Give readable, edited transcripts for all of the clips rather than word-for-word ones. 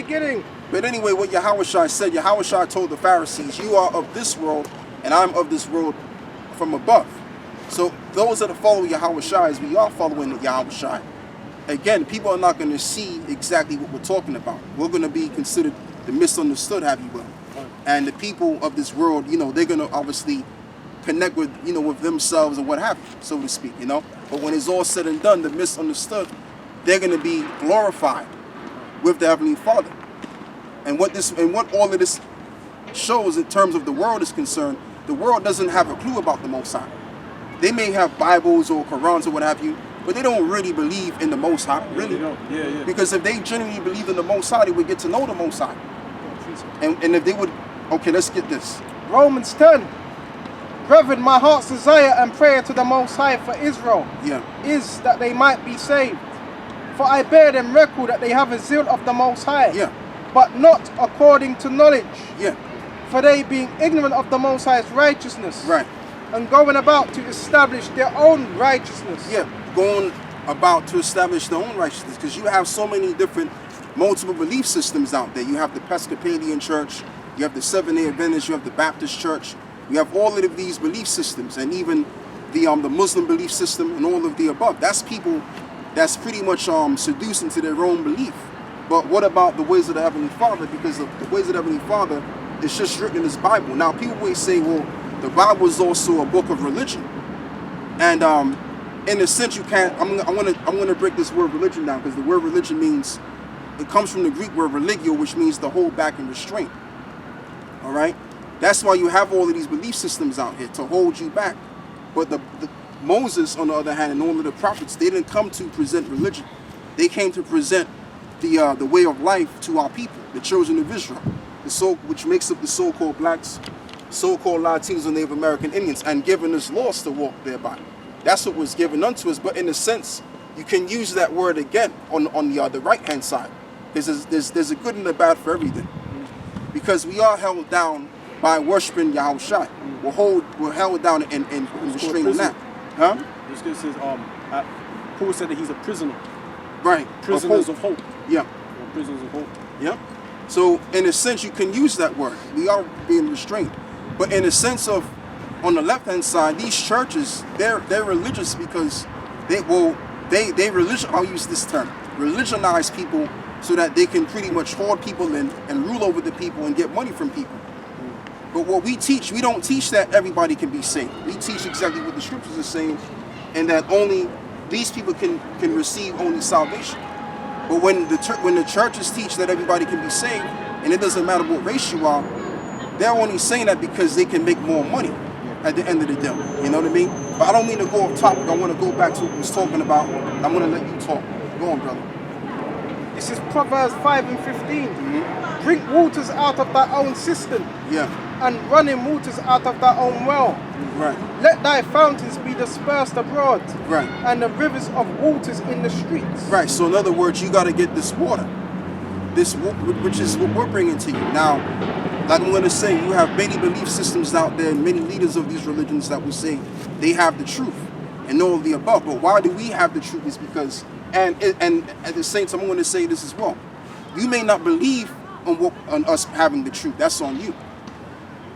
beginning. But anyway, what Yahawashi said, Yahawashi told the Pharisees, you are of this world, and I'm of this world from above. So those that are following Yahawashi, we are following the Yahawashi. Again, people are not going to see exactly what we're talking about. We're going to be considered the misunderstood, have you will. And the people of this world, you know, they're going to obviously connect with, you know, with themselves and what have you, so to speak, you know. But when it's all said and done, the misunderstood, they're going to be glorified with the Heavenly Father. And what all of this shows in terms of the world is concerned, the world doesn't have a clue about the Most High. They may have Bibles or Qurans or what have you, but they don't really believe in the Most High, really. Yeah. Because if they genuinely believe in the Most High, they would get to know the Most High. And if they would, okay, let's get this. Romans 10. Brethren, my heart's desire and prayer to the Most High for Israel is that they might be saved. For I bear them record that they have a zeal of the Most High, but not according to knowledge. For they being ignorant of the Most High's righteousness, and going about to establish their own righteousness. Going about to establish their own righteousness, because you have so many different multiple belief systems out there. You have the Episcopalian Church, you have the Seventh-day Adventist, you have the Baptist Church, you have all of these belief systems, and even the Muslim belief system and all of the above. That's people that's pretty much seduced into their own belief. But what about the ways of the Heavenly Father? Because the ways of the Heavenly Father is just written in this Bible. Now people may say, well, the Bible is also a book of religion, and in a sense you can't. I'm gonna break this word religion down, because the word religion means, it comes from the Greek word religio, which means to hold back and restrain. All right, that's why you have all of these belief systems out here, to hold you back. But the Moses, on the other hand, and all of the prophets, they didn't come to present religion. They came to present the way of life to our people, the children of Israel, which makes up the so-called blacks, so-called Latinos and Native American Indians, and given us laws to walk thereby. That's what was given unto us. But in a sense, you can use that word again on the right-hand side. There's a good and a bad for everything. Because we are held down by worshiping Yahawashi. We're held down and restrained in that. Huh? This guy says, Paul said that he's a prisoner. Right. Prisoners of hope. Yeah. Or prisoners of hope. Yeah. So in a sense, you can use that word. We are being restrained. But in a sense of, on the left-hand side, these churches, they're religious because I'll use this term, religionize people so that they can pretty much hoard people in and rule over the people and get money from people. But what we teach, we don't teach that everybody can be saved. We teach exactly what the scriptures are saying, and that only these people can receive only salvation. But when the churches teach that everybody can be saved, and it doesn't matter what race you are, they're only saying that because they can make more money at the end of the day. You know what I mean? But I don't mean to go off topic. I want to go back to what we was talking about. I'm going to let you talk. Go on, brother. This is Proverbs 5 and 15. Drink waters out of thy own cistern. And running waters out of thy own well. Right. Let thy fountains be dispersed abroad. Right. And the rivers of waters in the streets. Right. So in other words, you got to get this water. Which is what we're bringing to you. Now, like I'm going to say, you have many belief systems out there, and many leaders of these religions that will say they have the truth and all of the above. But why do we have the truth? Is because, and at the same time, I'm going to say this as well. You may not believe on us having the truth. That's on you.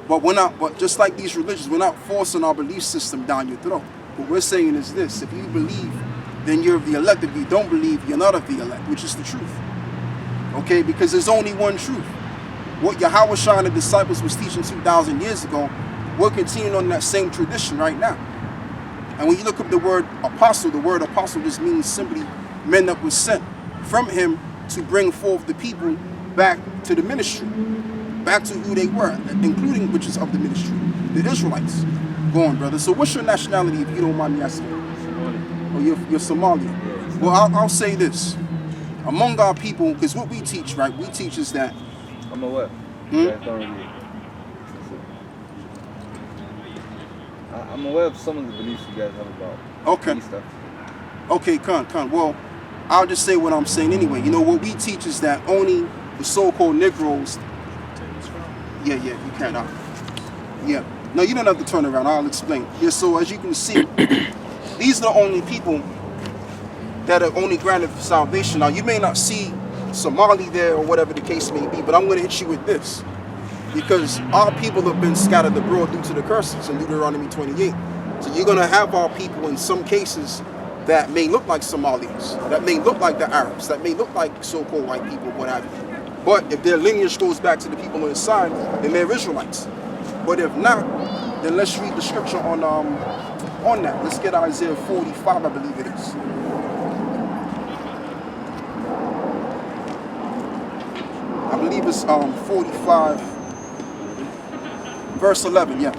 But we're not. But just like these religions, we're not forcing our belief system down your throat. What we're saying is this: if you believe, then you're of the elect. If you don't believe, you're not of the elect, which is the truth. Okay, because there's only one truth. What Yahawashi and the disciples was teaching 2,000 years ago, we're continuing on that same tradition right now. And when you look up the word apostle just means simply men that was sent from him to bring forth the people back to the ministry, back to who they were, including which is of the ministry, the Israelites. Go on, brother. So what's your nationality, if you don't mind me asking? Oh, you're Somalian. Well, I'll say this. Among our people, because what we teach, right? We teach is that. I'm aware. I'm aware of some of the beliefs you guys have about stuff. Okay, Khan. Well, I'll just say what I'm saying anyway. You know, what we teach is that only the so-called Negroes. Yeah, you can. Yeah. No, you don't have to turn around. I'll explain. Yeah, so as you can see, these are the only people that are only granted salvation. Now, you may not see Somali there or whatever the case may be. But I'm going to hit you with this. Because our people have been scattered abroad due to the curses in Deuteronomy 28. So you're going to have our people in some cases that may look like Somalians, that may look like the Arabs, that may look like so-called white people, what have you. But if their lineage goes back to the people inside, then they're Israelites. But if not, then let's read the scripture on that. Let's get Isaiah 45, I believe it is. I believe it's 45, verse 11, yeah.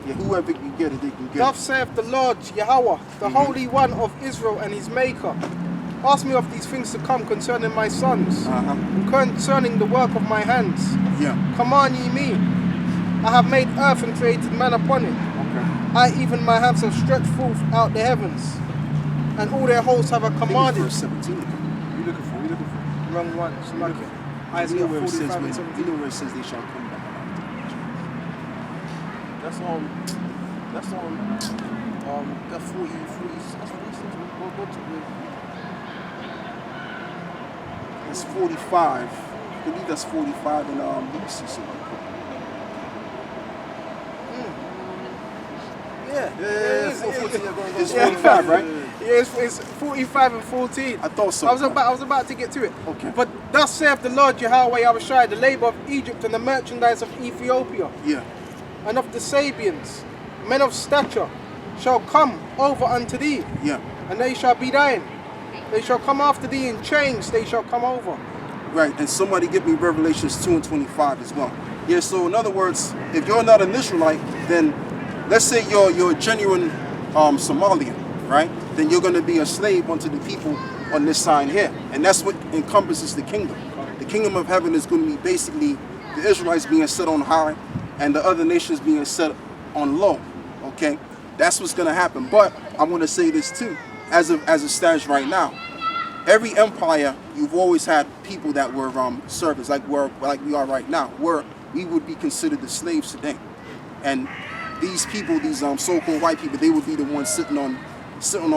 Yeah, whoever can get it, they can get Thus it. saith the Lord Yahawah, the Holy One of Israel and his Maker. Ask me of these things to come concerning my sons, and concerning the work of my hands. Yeah. Command ye me. I have made earth and created man upon it. Okay. I even my hands have stretched forth out the heavens, and all their hosts have I commanded. Verse 17. You looking for? Wrong one, it's like it. You Isaiah know where it 45 says and when, 17. you know where it says they shall come back. That's that 40, that's 46. Go to it. It's 45. I believe that's 45 and let me see something. It's 45, right? Yeah, it's 45 and 14. I thought so. I was about to get to it. Okay. But thus saith the Lord Yahawah Yahawashi, the labor of Egypt and the merchandise of Ethiopia, Yeah. and of the Sabians, men of stature, shall come over unto thee, Yeah. and they shall be thine. They shall come after thee in chains, they shall come over. Right. And somebody give me Revelations 2 and 25 as well. Yeah, so in other words, if you're not an Israelite, then let's say you're a genuine Somalian, right? Then you're going to be a slave unto the people on this sign here. And that's what encompasses the kingdom. The kingdom of heaven is going to be basically the Israelites being set on high and the other nations being set on low. Okay? That's what's going to happen. But I'm going to say this too, as it stands right now. Every empire, you've always had people that were servants, like we are right now, where we would be considered the slaves today. And these people, these so-called white people, they would be the ones sitting on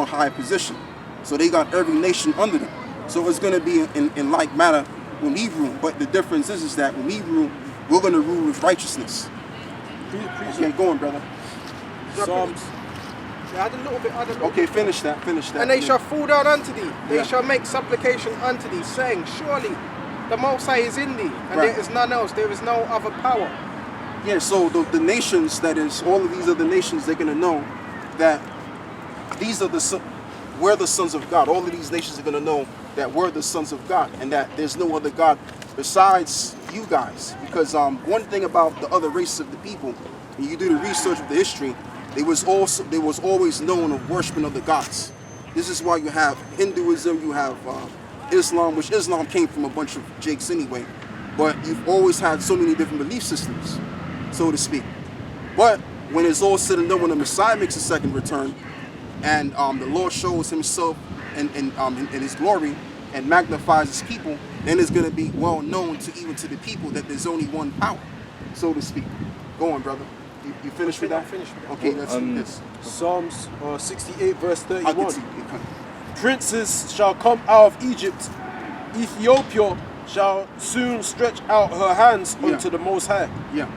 high position. So they got every nation under them. So it's going to be in like manner when we rule. But the difference is that when we rule, we're going to rule with righteousness. Okay, go on, brother. Psalms. I had a little bit. Okay, finish that. And they shall fall down unto thee. They Yeah. shall make supplication unto thee, saying, surely the Most High is in thee, and Right. there is none else. There is no other power. Yeah, so the nations, that is, all of these other nations, they're going to know that these are we're the sons of God. All of these nations are going to know that we're the sons of God and that there's no other God besides you guys. Because one thing about the other races of the people, when you do the research of the history, they was always known of worshiping of the gods. This is why you have Hinduism, you have Islam, which Islam came from a bunch of jakes anyway. But you've always had so many different belief systems, so to speak. But when it's all said and done, when the Messiah makes a second return, and the Lord shows himself in his glory and magnifies his people, then it's going to be well known even to the people that there's only one power, so to speak. Go on, brother. You finished with that? I'm finished with that. Okay, let's do this. Psalms 68 verse I'll get 31. to you. Princes shall come out of Egypt. Ethiopia shall soon stretch out her hands unto the Most High. Yeah.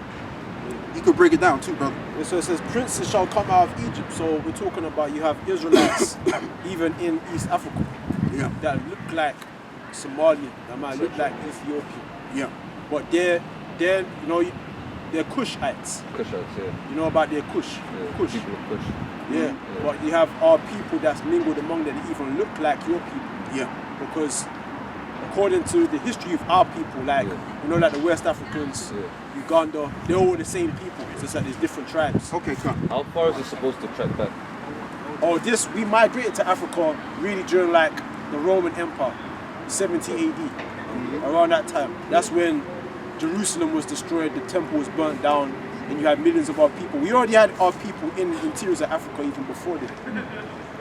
You could break it down too, brother. And so it says princes shall come out of Egypt. So we're talking about you have Israelites even in East Africa Yeah. that look like Somalian, that might look like Ethiopian. Yeah. But they're Cushites. Cushites, yeah. You know about their Cush. Yeah, Cush. people of Cush. Yeah. But you have our people that's mingled among them that even look like your people. Yeah. Because according to the history of our people, like like the West Africans, Uganda, they're all the same people. It's just that there's different tribes. Okay, come. How far is it supposed to track back? We migrated to Africa really during like the Roman Empire, 70 AD. Around that time. That's when Jerusalem was destroyed, the temple was burnt down, and you had millions of our people. We already had our people in the interiors of Africa even before that.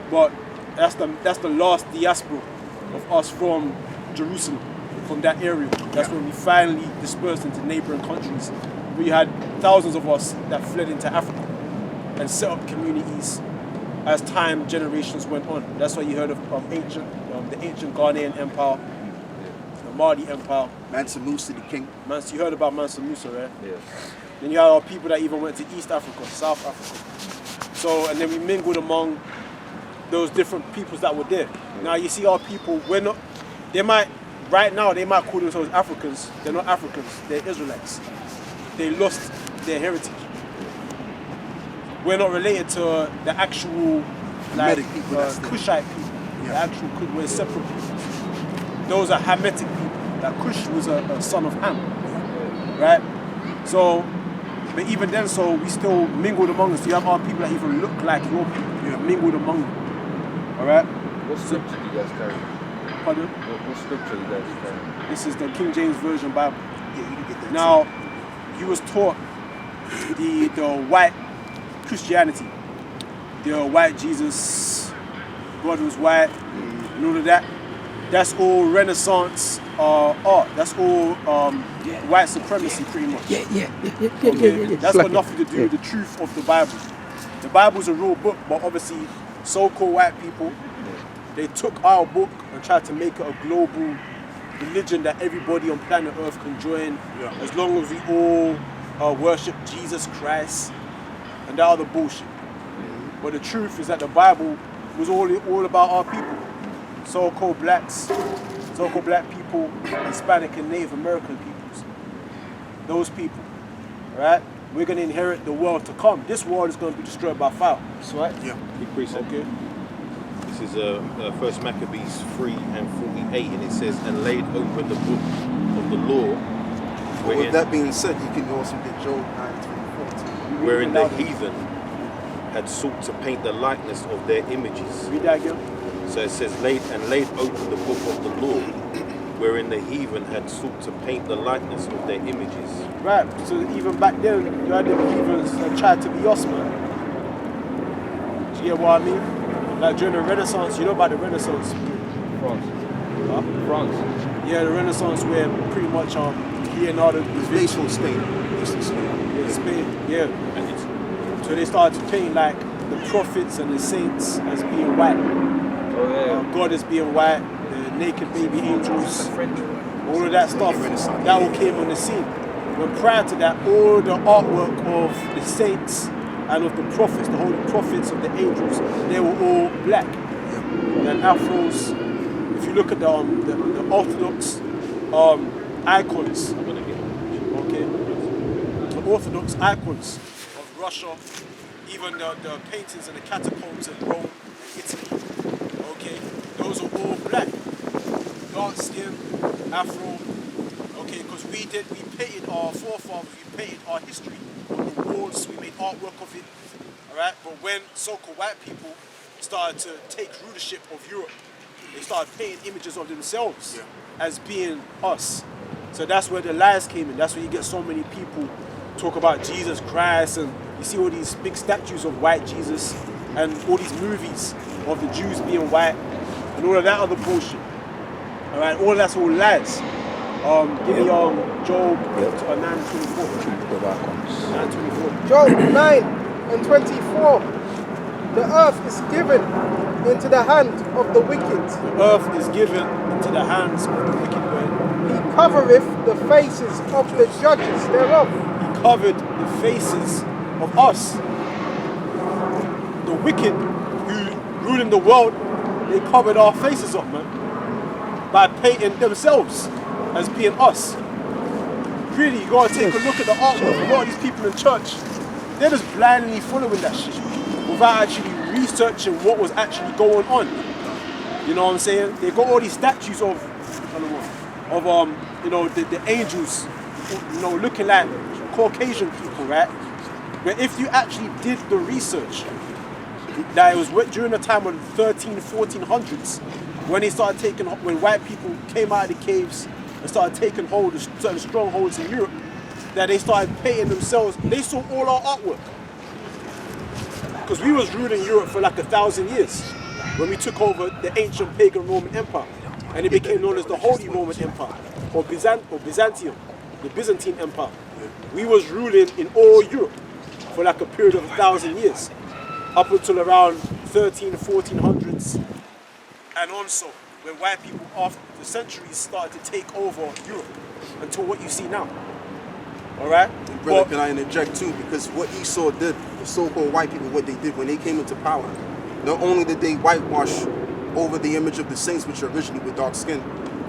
But that's the last diaspora of us from Jerusalem, from that area. That's when we finally dispersed into neighboring countries. We had thousands of us that fled into Africa and set up communities as time, generations went on. That's why you heard of the ancient Ghanaian Empire, the Mali Empire. Mansa Musa, the king. You heard about Mansa Musa, right? Yeah. Then you had people that even went to East Africa, South Africa. So, and then we mingled among those different peoples that were there. Now you see our people, right now they might call themselves Africans. They're not Africans, they're Israelites. They lost their heritage. We're not related to the actual people, Cushite people. Yeah. The actual we're separate people. Those are Hamitic people. That Cush was a son of Ham. Right? So, but even then, so we still mingled among us. You have our people that even look like your people. Mingled among them. Alright? What scripture do you guys carry? Pardon? What scripture do you guys carry? This is the King James Version Bible. Yeah, you can get that. Now, you was taught the white Christianity, the white Jesus, God was white, and all of that. That's all Renaissance art. That's all white supremacy, pretty much. Okay? That's got nothing to do with the truth of the Bible. The Bible's a real book, but obviously, so-called white people, they took our book and tried to make it a global religion that everybody on planet Earth can join, as long as we all worship Jesus Christ and that other bullshit. But the truth is that the Bible was all about our people, so-called blacks, so-called black people, Hispanic and Native American peoples. Those people, right? We're going to inherit the world to come. This world is going to be destroyed by fire. That's right. Yeah. Okay. This is 1 Maccabees 3 and 48, and it says, and laid open the book of the law. Well, with that being said, you can also get Job 9:24. Wherein the heathen had sought to paint the likeness of their images. Read that again. So it says, laid open the book of the law, wherein the heathen had sought to paint the likeness of their images. Right, so even back then, you had the heathens that tried to be us, man. Do you get what I mean? Like during the Renaissance, you know about the Renaissance? France. Huh? France. Yeah, the Renaissance where pretty much Leonardo was based on Spain. Spain, yeah. So they started to paint like the prophets and the saints as being white. Oh yeah. God as being white, the naked baby angels, all of that stuff. That all came on the scene. But prior to that, all the artwork of the saints and of the prophets, the holy prophets of the angels, they were all black. And afros. If you look at the Orthodox icons, okay, the Orthodox icons of Russia, even the paintings in the catacombs in Rome, Italy, okay, those are all black, dark skin, Afro, okay, because we painted our forefathers, we painted our history on the walls, we made artwork of it, alright, but when so-called white people started to take rulership of Europe, they started painting images of themselves as being us. So that's where the lies came in. That's where you get so many people talk about Jesus Christ, and you see all these big statues of white Jesus and all these movies of the Jews being white and all of that other bullshit. Alright, all that's all lies. Give me Job 9:24. 9:24. Job 9:24. The earth is given into the hand of the wicked. The earth is given into the hands of the wicked one. He covereth the faces of the judges thereof. He covered the faces of us. The wicked who rule in the world, they covered our faces up, man, by painting themselves as being us. Really, you gotta take a look at the artwork of all these people in church. They're just blindly following that shit without actually researching what was actually going on. You know what I'm saying? They got all these statues of the angels, you know, looking like Caucasian people, right? But if you actually did the research, that it was during the time of the 1400s, when they started when white people came out of the caves and started taking hold of certain strongholds in Europe, that they started painting themselves. They saw all our artwork. Because we was ruling Europe for like 1,000 years when we took over the ancient pagan Roman Empire, and it became known as the Holy Roman Empire, or Byzantium, the Byzantine Empire. We was ruling in all Europe for like a period of 1,000 years, up until around 1400s, and also when white people after the centuries started to take over Europe until what you see now. All right? Brother, can I interject too? Because what Esau did, the so-called white people, what they did when they came into power, not only did they whitewash over the image of the saints, which originally were dark skinned,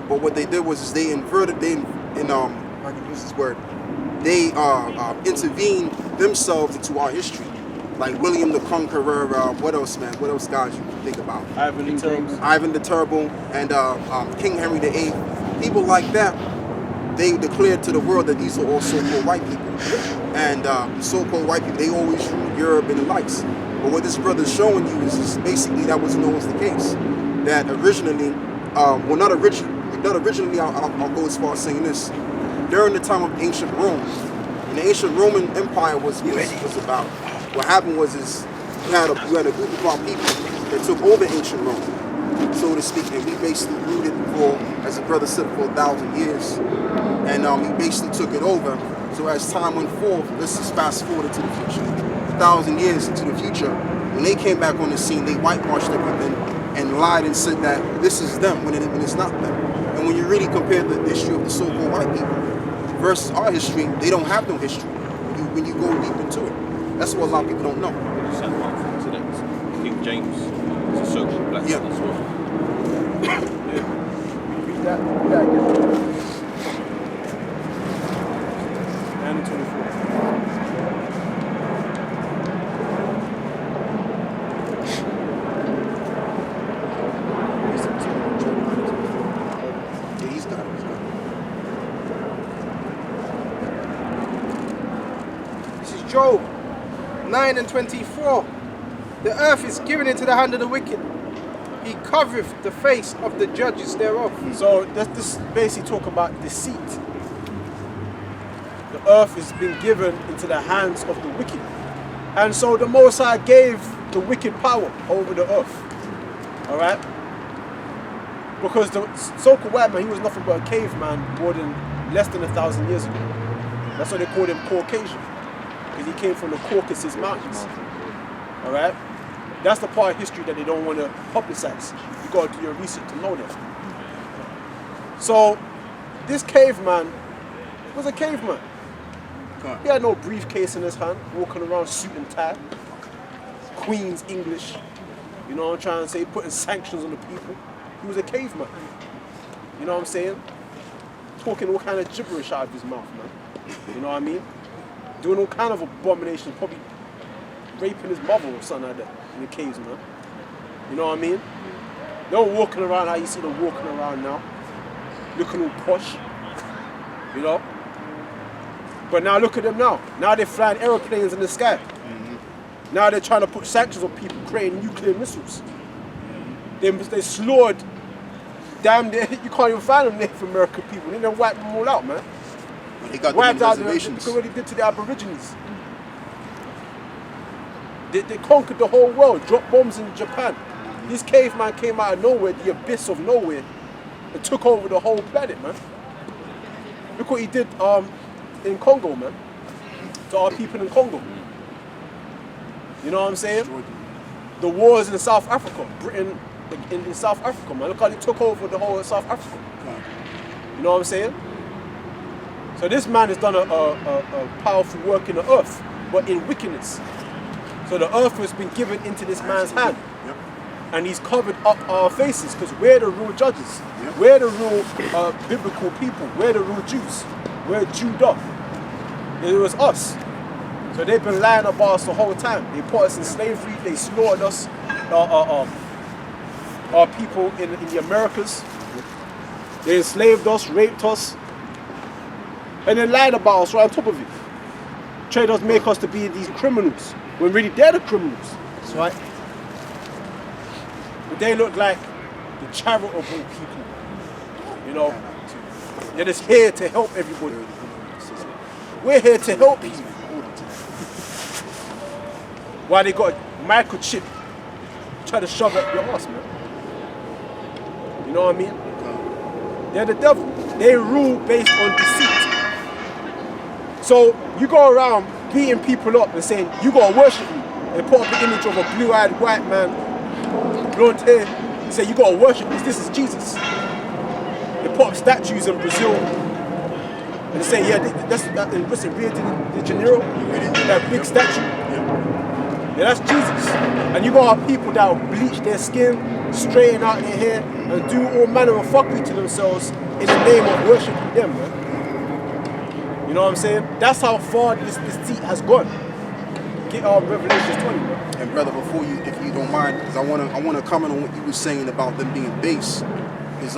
but what they did was they inverted, I can use this word, they intervened themselves into our history. Like William the Conqueror, what else, man? What else guys you think about? Ivan the Terrible, and King Henry VIII. People like that, they declared to the world that these are all so-called white people. And so-called white people, they always ruled Europe and the likes. But what this brother's showing you is basically that wasn't always the case. That originally, not originally, I'll go as far as saying this. During the time of ancient Rome, and the ancient Roman Empire was about, what happened was you had a group of our people that took over ancient Rome, so to speak, and we basically ruled it for, as the brother said, for 1,000 years. And we basically took it over. So as time went forth, let's just fast forward into the future. 1,000 years into the future, when they came back on the scene, they whitewashed everything and lied and said that this is them when it's not them. And when you really compare the history of the so-called white people versus our history, they don't have no history when you go deep into it. That's what a lot of people don't know. King James is a so-called black man as well. Read that again. And 24. Yeah, he's got it. This is Job 9 and 24. The earth is given into the hand of the wicked. He covereth the face of the judges thereof. So this basically talk about deceit. The earth has been given into the hands of the wicked. And so the Most High gave the wicked power over the earth. Alright? Because the so-called white man, he was nothing but a caveman more than less than 1,000 years ago. That's why they called him Caucasian. Because he came from the Caucasus Mountains. Alright? That's the part of history that they don't want to publicize. You got to do your research to know that. So, this caveman was a caveman. He had no briefcase in his hand, walking around suit and tie. Queen's English. You know what I'm trying to say? Putting sanctions on the people. He was a caveman. You know what I'm saying? Talking all kind of gibberish out of his mouth, man. You know what I mean? Doing all kind of abominations, probably raping his mother or something like that in the caves, man. You know what I mean? They were walking around how you see them walking around now, looking all posh, you know? But now look at them now. Now they're flying aeroplanes in the sky. Mm-hmm. Now they're trying to put sanctions on people, creating nuclear missiles. They slaughtered, damn, you can't even find them Native American people. They done wiped them all out, man. They got wiped out reservations. Look at what they did to the Aborigines. They conquered the whole world, dropped bombs in Japan. This caveman came out of nowhere, the abyss of nowhere, and took over the whole planet, man. Look what he did in Congo, man, to our people in Congo. You know what I'm saying? The wars in South Africa, Britain in South Africa, man. Look how they took over the whole of South Africa. You know what I'm saying? So this man has done a powerful work in the earth, but in wickedness. So the earth has been given into this man's hand. Yep. And he's covered up our faces because we're the real judges. Yep. We're the real biblical people. We're the real Jews. We're Jewed up. It was us. So they've been lying about us the whole time. They put us in slavery. They slaughtered us. Our people in the Americas. They enslaved us, raped us, and then lied about us right on top of it. Tried to make us to be these criminals, when really they're the criminals. That's right. But they look like the charitable people. You know, they're just here to help everybody. We're here to help you. Why they got a microchip try to shove up your ass, man? You know what I mean? They're the devil. They rule based on deceit. So you go around beating people up and saying, you gotta worship me, and put up an image of a blue-eyed white man blonde hair. He said, you gotta worship this is Jesus. They put up statues in Brazil. And they say, yeah, that's in Rio de Janeiro, that big statue. Yeah, that's Jesus. And you got people that will bleach their skin, straighten out their hair, and do all manner of fuckery to themselves in the name of worshiping them, man. You know what I'm saying? That's how far this deceit has gone. Get Revelation 20, bro. And brother, before you, if you don't mind, because I wanna comment on what you were saying about them being base. Is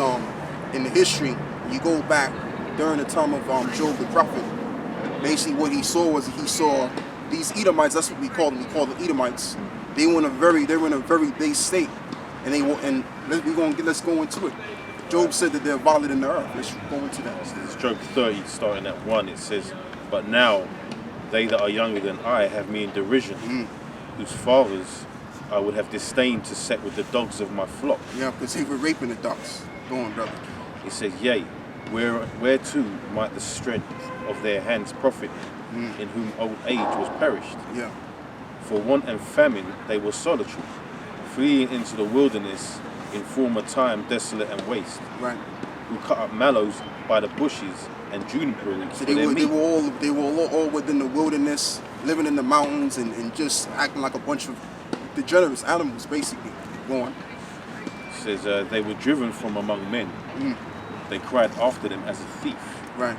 in the history, you go back during the time of Job the prophet. Basically, what he saw was these Edomites. That's what we call them. We call them Edomites. They were in a very base state, and let's go into it. Job said that they're violating the earth. Let's go into that. It's Job 30, starting at 1. It says, "But now they that are younger than I have me in derision, whose fathers I would have disdained to set with the dogs of my flock." Yeah, because they were raping the dogs. Go on, brother. It says, "Yea, whereto might the strength of their hands profit, in whom old age was perished? Yeah. For want and famine they were solitary, fleeing into the wilderness in former time desolate and waste. Right. Who cut up mallows by the bushes and juniper roots So for their meat." they were all within the wilderness, living in the mountains, and just acting like a bunch of degenerate animals, basically. Go on. It says, "They were driven from among men. They cried after them as a thief." Right.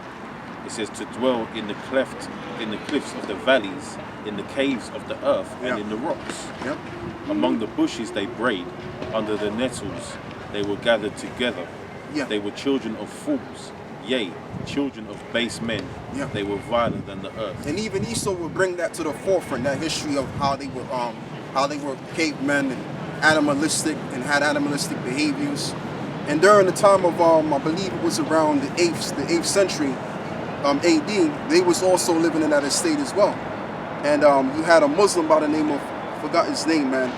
It says, "To dwell in the cliffs of the valleys, in the caves of the earth, and in the rocks. Yep. Among the bushes they brayed, under the nettles they were gathered together. Yeah. They were children of fools, yea, children of base men. Yeah. They were violent than the earth." And even Esau would bring that to the forefront, that history of how they were cavemen and animalistic and had animalistic behaviors. And during the time of I believe it was around the 8th century AD, they was also living in that estate as well. And you had a Muslim by the name of, I forgot his name, man,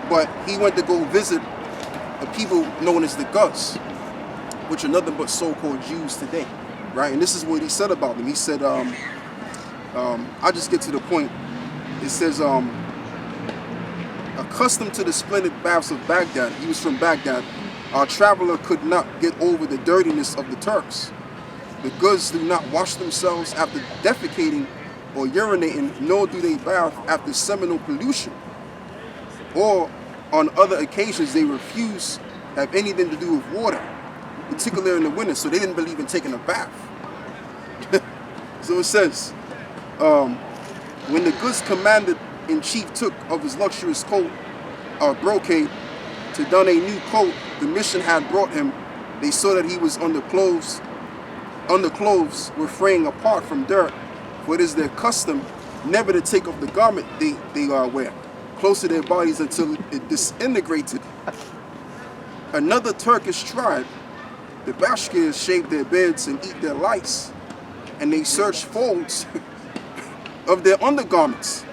but he went to go visit the people known as the Gus, which are nothing but so-called Jews today, right? And this is what he said about them. He said, I'll just get to the point. It says, accustomed to the splendid baths of Baghdad, he was from Baghdad, our traveler could not get over the dirtiness of the Turks. The Gus do not wash themselves after defecating or urinating, nor do they bath after seminal pollution. Or on other occasions, they refuse to have anything to do with water, particularly in the winter, so they didn't believe in taking a bath. So it says, when the Gus commander-in-chief took of his luxurious coat, brocade, to don a new coat the mission had brought him, they saw that he was underclothes were fraying apart from dirt, for it is their custom never to take off the garment they wear close to their bodies until it disintegrated. Another Turkish tribe, the Bashkirs, shave their beards and eat their lice, and they search folds of their undergarments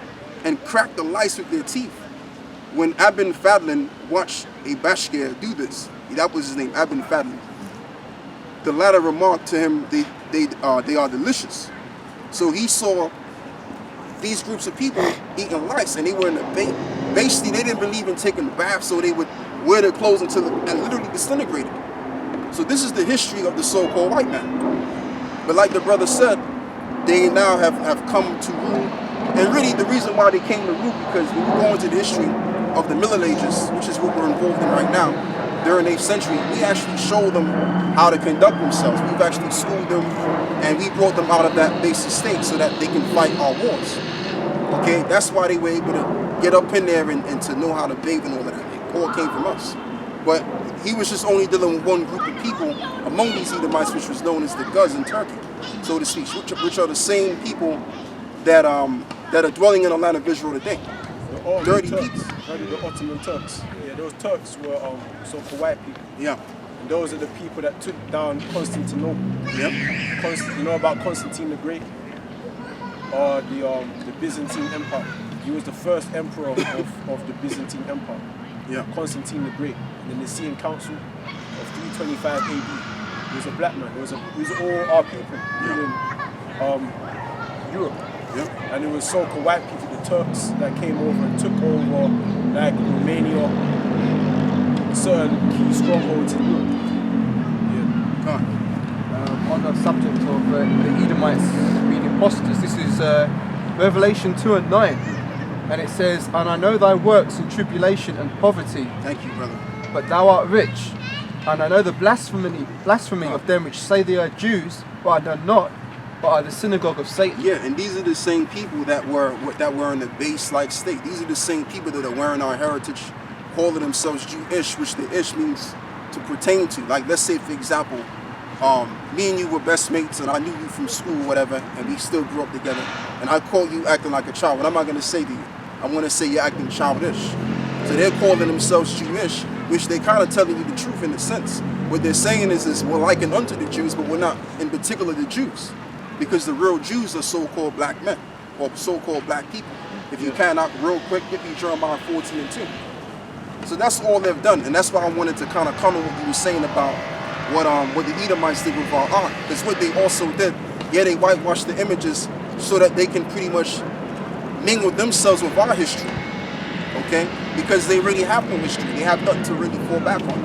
and crack the lice with their teeth. When Abin Fadlan watched a Bashkir do this, that was his name, Abin Fadlan, the latter remarked to him, they are delicious. So he saw these groups of people eating lice, and they were in the basically they didn't believe in taking baths, so they would wear their clothes until it literally disintegrated. So this is the history of the so-called white man. But like the brother said, they now have come to rule. And really the reason why they came to rule, because when you go into the history of the Middle Ages, which is what we're involved in right now, during the 8th century, we actually show them how to conduct themselves. We've actually schooled them, and we brought them out of that basic state so that they can fight our wars. Okay, that's why they were able to get up in there and to know how to bathe and all of that. It all came from us. But he was just only dealing with one group of people among these Edomites, which was known as the Guz in Turkey, so to speak, which are the same people that are dwelling in the land of Israel today. Dirty people. The Ottoman Turks. Yeah, those Turks were so-called white people. Yeah. And those are the people that took down Constantinople. Yep. You know about Constantine the Great? Or the Byzantine Empire. He was the first emperor of the Byzantine Empire. Yeah. Constantine the Great. And the Nicene Council of 325 AD. He was a black man. He was all our people in Europe. Yep. And it was so-called white people, the Turks, that came over and took over like Romania, certain key strongholds in Europe. Yeah. On the subject of the Edomites being impostors, this is Revelation 2:9, and it says, "And I know thy works in tribulation and poverty, Thank you, brother. but thou art rich. And I know the blasphemy of them which say they are Jews, but are done not, but are the synagogue of Satan." Yeah, and these are the same people that were in the base-like state. These are the same people that are wearing our heritage, calling themselves Jewish, which the ish means to pertain to. Like, let's say, for example, me and you were best mates, and I knew you from school, whatever, and we still grew up together. And I caught you acting like a child. What am I going to say to you? I want to say you're acting childish. So they're calling themselves Jewish, which they're kind of telling you the truth in a sense. What they're saying is we're likened unto the Jews, but we're not in particular the Jews. Because the real Jews are so-called black men, or so-called black people. If you cannot real quick, get me Jeremiah 14:2. So that's all they've done, and that's why I wanted to kind of comment what you were saying about what the Edomites did with our art. Because what they also did, they whitewashed the images so that they can pretty much mingle themselves with our history. Okay? Because they really have no history. They have nothing to really fall back on.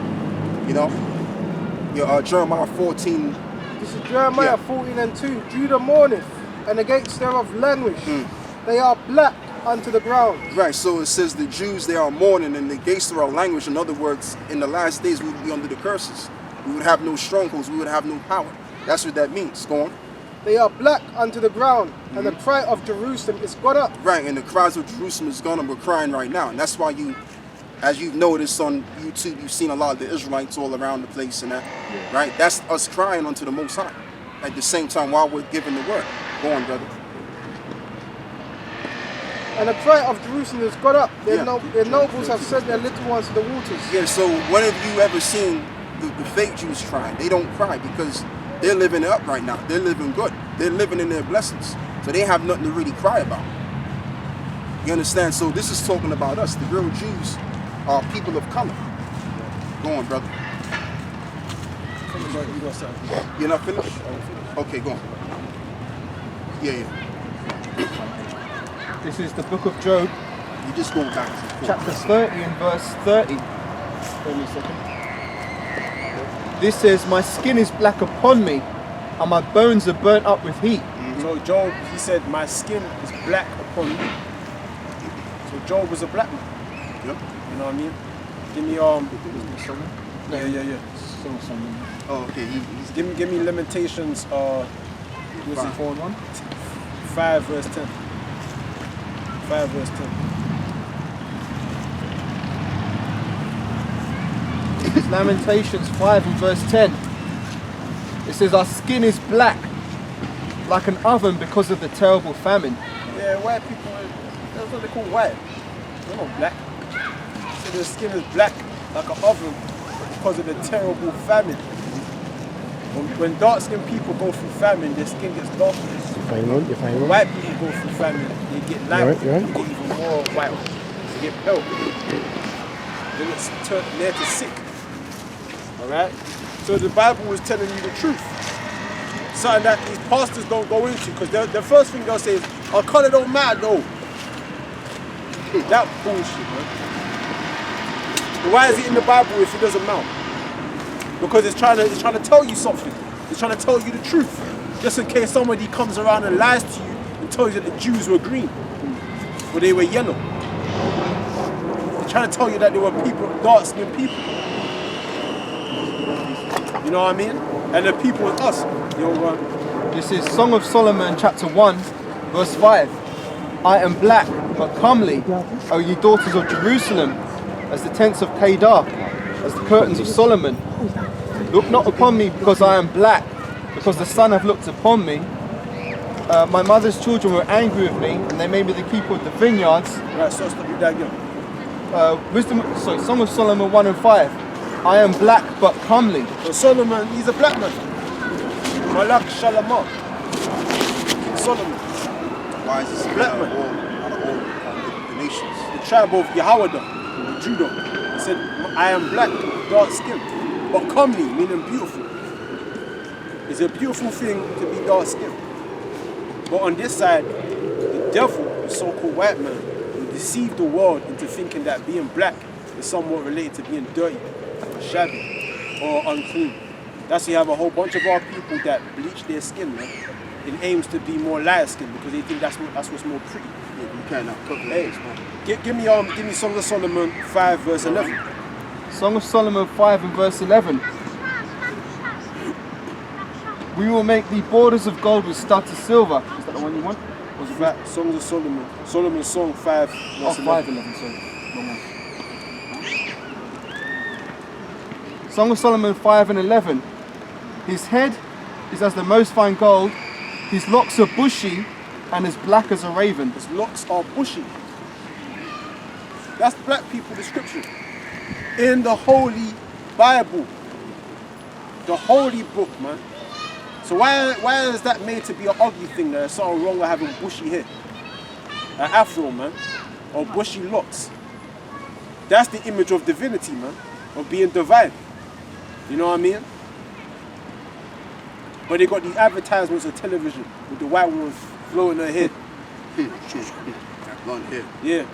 You know? Jeremiah 14. This is Jeremiah 14:2. Judah mourneth, and the gates thereof languish. They are black unto the ground. Right, so it says the Jews, they are mourning, and the gates thereof languish. In other words, in the last days, we would be under the curses. We would have no strongholds. We would have no power. That's what that means. Go on. They are black unto the ground, and the cry of Jerusalem is gone up. Right, and the cries of Jerusalem is gone up. We're crying right now. And that's why as you've noticed on YouTube, you've seen a lot of the Israelites all around the place and that. Right? That's us crying unto the Most High. At the same time, while we're giving the word. Go on, brother. And the cry of Jerusalem is gone up. Their nobles have sent their little ones to the waters. Yeah, so when have you ever seen the fake Jews cry? They don't cry because they're living it up right now. They're living good. They're living in their blessings. So they have nothing to really cry about. You understand? So this is talking about us. The real Jews are people of color. Go on, brother. You're not finished? Okay, go on. Yeah. This is the book of Job, You just go back. chapter 30 and verse 30. Hold me a second. This says, "My skin is black upon me, and my bones are burnt up with heat." So Job, he said, "My skin is black upon me." So Job was a black man. Yep. You know what I mean? Give me Yeah. Oh, okay. Give me Lamentations. What's it? 4:1. 5 verse 10. 5 verse 10. It's Lamentations 5 and verse 10. It says, "Our skin is black like an oven because of the terrible famine." Yeah, white people, that's what they call white. They're not black. So their skin is black like an oven because of the terrible famine. When dark-skinned people go through famine, their skin gets darker. When white people go through famine, they get lighter, they get even more white, they get pale. Then it's turned near to sick. Alright? So the Bible is telling you the truth. Something that these pastors don't go into, because the first thing they'll say is, "Our colour don't matter though." That bullshit, man. Why is it in the Bible if it doesn't matter? Because it's trying to tell you something. It's trying to tell you the truth. Just in case somebody comes around and lies to you and tells you that the Jews were green, or they were yellow. They're trying to tell you that they were people, dark-skinned people. You know what I mean? And the people is us. This is Song of Solomon chapter 1 verse 5. "I am black but comely, O ye daughters of Jerusalem, as the tents of Kedar, as the curtains of Solomon. Look not upon me because I am black, because the sun hath looked upon me. My mother's children were angry with me, and they made me the keeper of the vineyards." Right, so stop with that again. Song of Solomon 1 and 5. "I am black but comely." So Solomon, he's a black man. Malak Shalamah. Solomon. Why is this Black man. out of all the nations? The tribe of Yahawah, Judah. He said, "I am black, dark skinned, but comely," meaning beautiful. It's a beautiful thing to be dark skinned. But on this side, the devil, the so-called white man, will deceive the world into thinking that being black is somewhat related to being dirty. shabby or unclean. That's why you have a whole bunch of our people that bleach their skin, man, in aims to be more light skinned because they think that's what's more pretty. Yeah, you cannot cook Hey, give me Song of Solomon 5 verse 11. Song of Solomon 5 and verse 11. We will make the borders of gold with studs of silver. Is that the one you want? Or is it Right, Songs of Solomon. Solomon's Song 5 verse 11. 5:11, sorry. Wrong one. Song of Solomon 5 and 11. His head is as the most fine gold, his locks are bushy and as black as a raven. His locks are bushy. That's black people description. In the Holy Bible. The Holy Book, man. So why is that made to be an ugly thing? There's something wrong with having bushy hair. An afro, man. Or bushy locks. That's the image of divinity, man. Of being divine. You know what I mean? But they got these advertisements on television with the white woman flowing her head. Blonde hair. Yeah.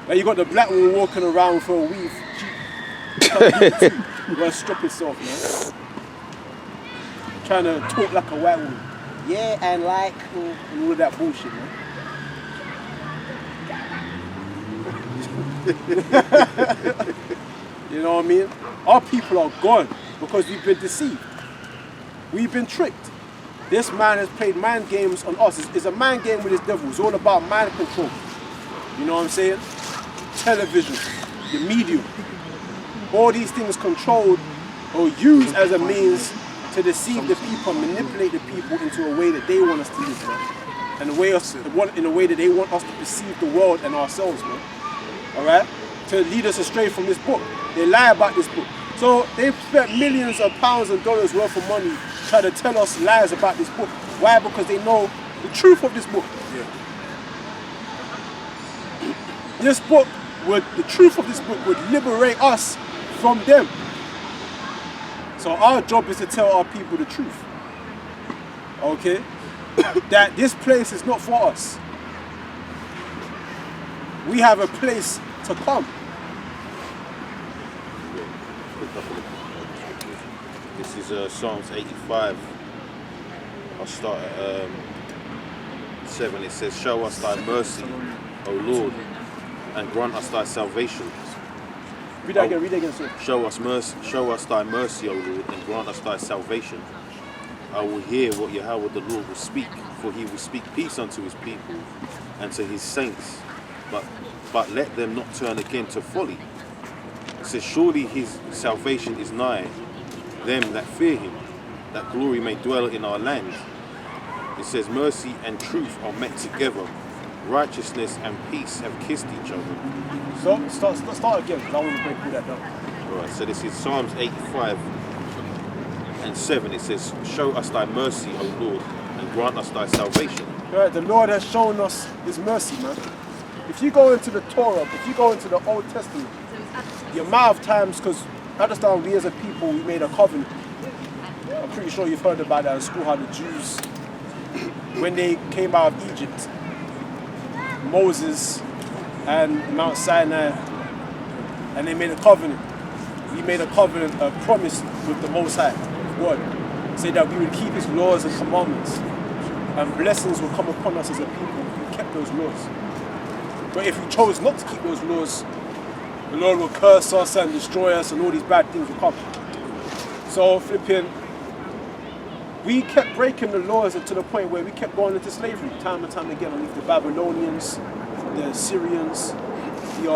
And you got the black woman walking around with her weave. She gotta strip herself, man. Trying to talk like a white woman. Yeah, and like, and all of that bullshit, man. You know what I mean? Our people are gone because we've been deceived. We've been tricked. This man has played mind games on us. It's a mind game with his devil. It's all about mind control. You know what I'm saying? Television, the media, all these things controlled or used as a means to deceive the people, manipulate the people into a way that they want us to live, man. And in a way that they want us to perceive the world and ourselves, man. Alright? To lead us astray from this book. They lie about this book. So they've spent millions of pounds and dollars worth of money trying to tell us lies about this book. Why? Because they know the truth of this book. Yeah. The truth of this book would liberate us from them. So our job is to tell our people the truth. Okay? That this place is not for us. We have a place to come. This is Psalms 85. I'll start at 7. It says, "Show us thy mercy, O Lord, and grant us thy salvation." Read that again, sir. Show us thy mercy, O Lord, and grant us thy salvation. I will hear what Yahawah the Lord will speak, for he will speak peace unto his people and to his saints, but let them not turn again to folly. It says, surely his salvation is nigh them that fear him, that glory may dwell in our land. It says, mercy and truth are met together, righteousness and peace have kissed each other. So start again, because I want to break all that down. Alright, so this is Psalms 85 and 7. It says, show us thy mercy, O Lord, and grant us thy salvation. Right, the Lord has shown us his mercy, man. If you go into the Torah, if you go into the Old Testament, the amount of times, because I understand we as a people, we made a covenant. I'm pretty sure you've heard about that in school, how the Jews, when they came out of Egypt, Moses and Mount Sinai, and they made a covenant. We made a covenant, a promise with the Most High, God, say that we would keep his laws and commandments, and blessings will come upon us as a people who kept those laws. But if we chose not to keep those laws, the Lord will curse us and destroy us, and all these bad things will come. So flipping, we kept breaking the laws to the point where we kept going into slavery time and time again underneath the Babylonians, the Assyrians, the